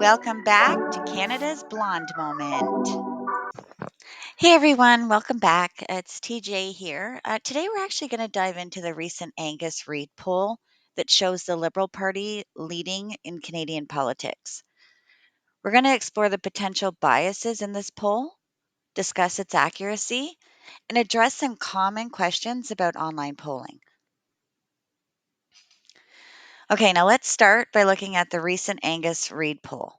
Welcome back to Canada's Blonde Moment. Hey everyone, welcome back. It's TJ here. Today we're actually going to dive into the recent Angus Reid poll that shows the Liberal Party leading in Canadian politics. We're going to explore the potential biases in this poll, discuss its accuracy, and address some common questions about online polling. Okay, now let's start by looking at the recent Angus Reid poll.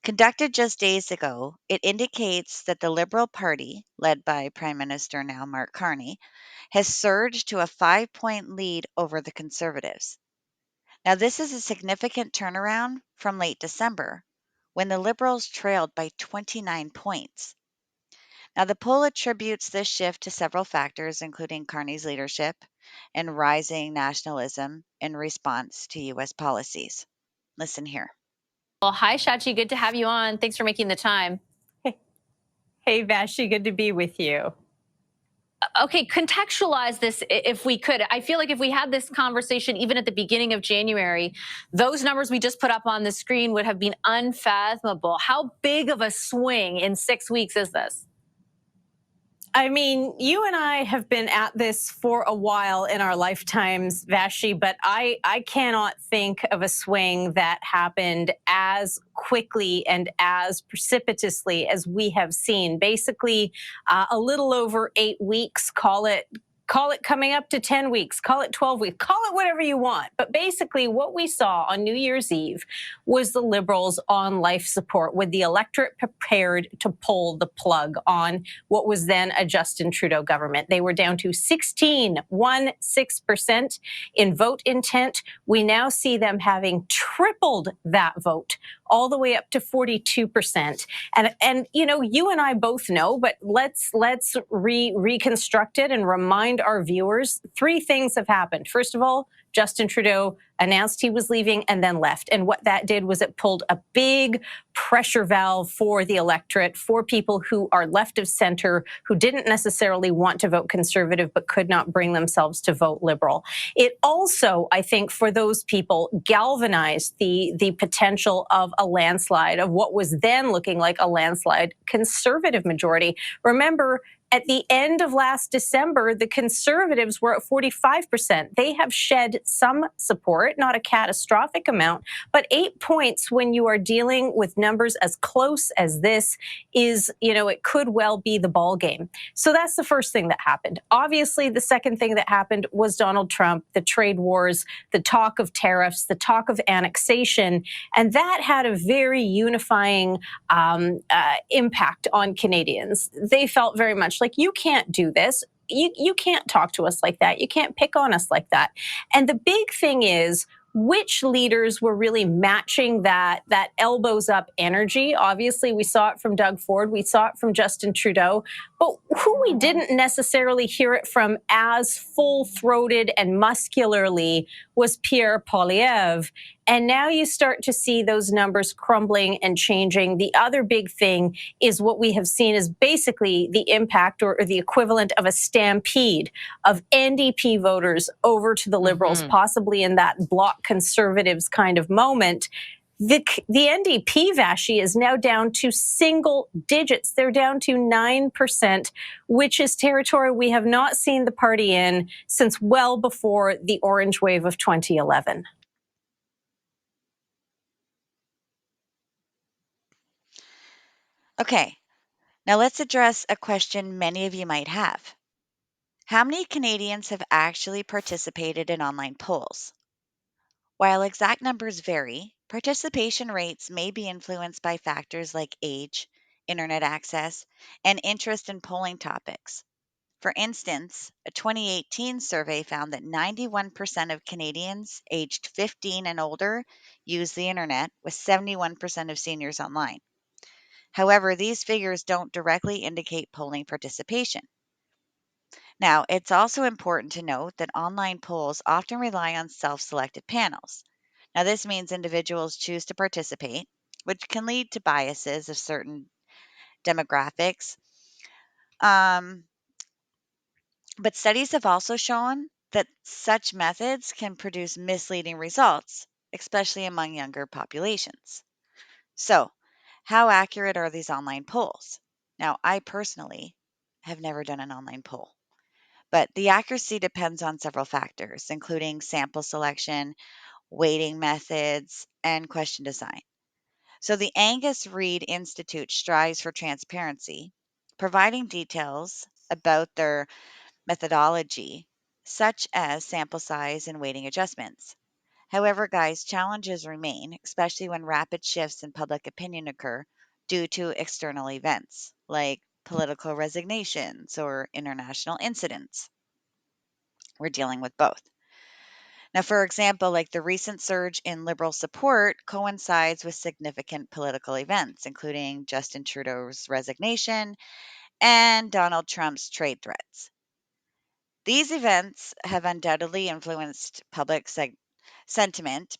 Conducted just days ago, it indicates that the Liberal Party, led by Prime Minister now Mark Carney, has surged to a 5-point lead over the Conservatives. Now, this is a significant turnaround from late December, when the Liberals trailed by 29 points. Now, the poll attributes this shift to several factors, including Carney's leadership and rising nationalism in response to U.S. policies. Listen here. Well, hi, Shachi. Good to have you on. Thanks for making the time. Hey, Vashi, good to be with you. Okay, contextualize this if we could. I feel like if we had this conversation even at the beginning of January, those numbers we just put up on the screen would have been unfathomable. How big of a swing in 6 weeks is this? I mean, you and I have been at this for a while in our lifetimes, Vashi, but I cannot think of a swing that happened as quickly and as precipitously as we have seen. Basically, a little over 8 weeks, call it coming up to 10 weeks, call it 12 weeks, call it whatever you want. But basically, what we saw on New Year's Eve was the Liberals on life support, with the electorate prepared to pull the plug on what was then a Justin Trudeau government. They were down to 16% in vote intent. We now see them having tripled that vote, all the way up to 42%. And you know, you and I both know, but let's reconstruct it and remind our viewers. 3 things have happened. First of all, Justin Trudeau announced he was leaving and then left. And what that did was it pulled a big pressure valve for the electorate, for people who are left of center, who didn't necessarily want to vote Conservative but could not bring themselves to vote Liberal. It also, I think, for those people, galvanized the potential of a landslide, of what was then looking like a landslide Conservative majority. Remember, at the end of last December, the Conservatives were at 45%. They have shed some support, not a catastrophic amount, but 8 points when you are dealing with numbers as close as this is, you know, it could well be the ball game. So that's the first thing that happened. Obviously, the second thing that happened was Donald Trump, the trade wars, the talk of tariffs, the talk of annexation, and that had a very unifying impact on Canadians. They felt very much like, you can't do this. You can't talk to us like that. You can't pick on us like that. And the big thing is, which leaders were really matching that elbows up energy? Obviously, we saw it from Doug Ford. We saw it from Justin Trudeau. But who we didn't necessarily hear it from as full-throated and muscularly was Pierre Poilievre. And now you start to see those numbers crumbling and changing. The other big thing is what we have seen is basically the impact or the equivalent of a stampede of NDP voters over to the Liberals, possibly in that Bloc Conservatives kind of moment. The NDP, Vashi, is now down to single digits. They're down to 9%, which is territory we have not seen the party in since well before the orange wave of 2011. Okay, now let's address a question many of you might have. How many Canadians have actually participated in online polls? While exact numbers vary, participation rates may be influenced by factors like age, internet access, and interest in polling topics. For instance, a 2018 survey found that 91% of Canadians aged 15 and older use the internet, with 71% of seniors online. However, these figures don't directly indicate polling participation. Now, it's also important to note that online polls often rely on self-selected panels. Now, this means individuals choose to participate, which can lead to biases of certain demographics. But studies have also shown that such methods can produce misleading results, especially among younger populations. So, how accurate are these online polls? Now, I personally have never done an online poll, but the accuracy depends on several factors, including sample selection, weighting methods, and question design. So, the Angus Reid Institute strives for transparency, providing details about their methodology, such as sample size and weighting adjustments. However, guys, challenges remain, especially when rapid shifts in public opinion occur due to external events like political resignations or international incidents. We're dealing with both. Now, for example, like the recent surge in Liberal support coincides with significant political events, including Justin Trudeau's resignation and Donald Trump's trade threats. These events have undoubtedly influenced public sentiment,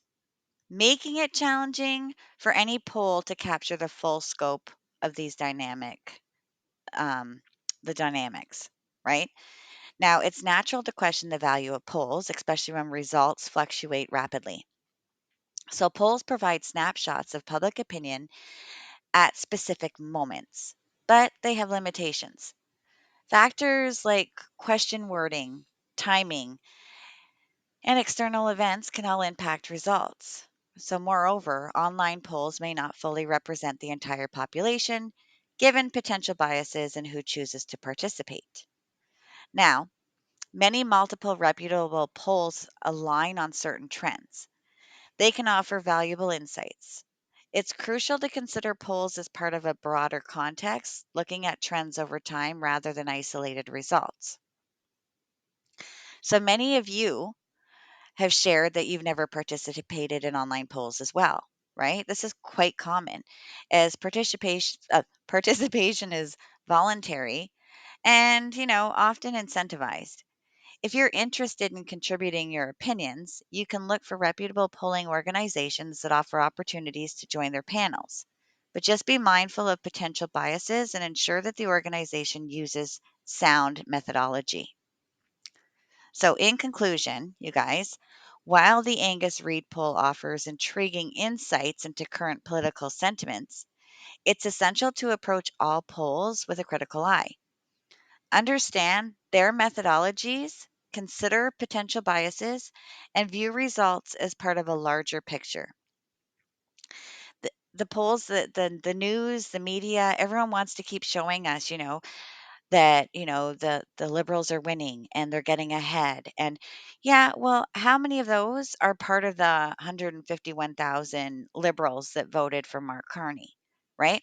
making it challenging for any poll to capture the full scope of these um, the dynamics, right? Now, it's natural to question the value of polls, especially when results fluctuate rapidly. So, polls provide snapshots of public opinion at specific moments, but they have limitations. Factors like question wording, timing, and external events can all impact results. So, moreover, online polls may not fully represent the entire population, given potential biases in who chooses to participate. Now, many multiple reputable polls align on certain trends. They can offer valuable insights. It's crucial to consider polls as part of a broader context, looking at trends over time rather than isolated results. So, many of you have shared that you've never participated in online polls as well, right? This is quite common as participation is voluntary and, often incentivized. If you're interested in contributing your opinions, you can look for reputable polling organizations that offer opportunities to join their panels. But just be mindful of potential biases and ensure that the organization uses sound methodology. So, in conclusion, you guys, while the Angus Reid poll offers intriguing insights into current political sentiments, it's essential to approach all polls with a critical eye. Understand their methodologies, consider potential biases, and view results as part of a larger picture. The polls, the news, the media, everyone wants to keep showing us, that the liberals are winning and they're getting ahead. And yeah, well, how many of those are part of the 151,000 liberals that voted for Mark Carney, right?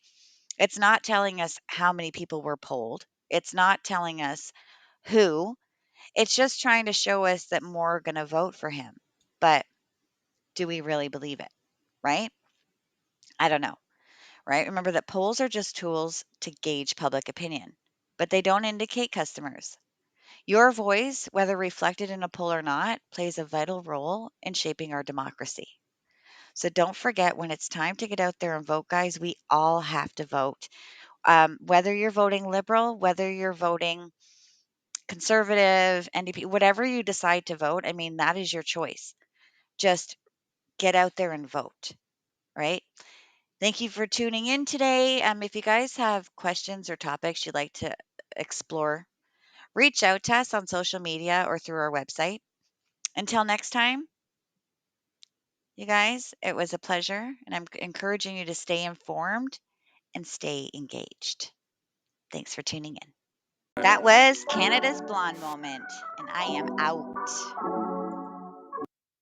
It's not telling us how many people were polled. It's not telling us who. It's just trying to show us that more are going to vote for him. But do we really believe it, right? I don't know, right? Remember that polls are just tools to gauge public opinion, but they don't indicate customers. Your voice, whether reflected in a poll or not, plays a vital role in shaping our democracy. So don't forget, when it's time to get out there and vote, guys, we all have to vote. Whether you're voting liberal, whether you're voting conservative, NDP, whatever you decide to vote, I mean, that is your choice. Just get out there and vote, right? Thank you for tuning in today. If you guys have questions or topics you'd like to explore, reach out to us on social media or through our website. Until next time, you guys, it was a pleasure, and I'm encouraging you to stay informed and stay engaged. Thanks for tuning in. That was Canada's Blonde Moment, and I am out.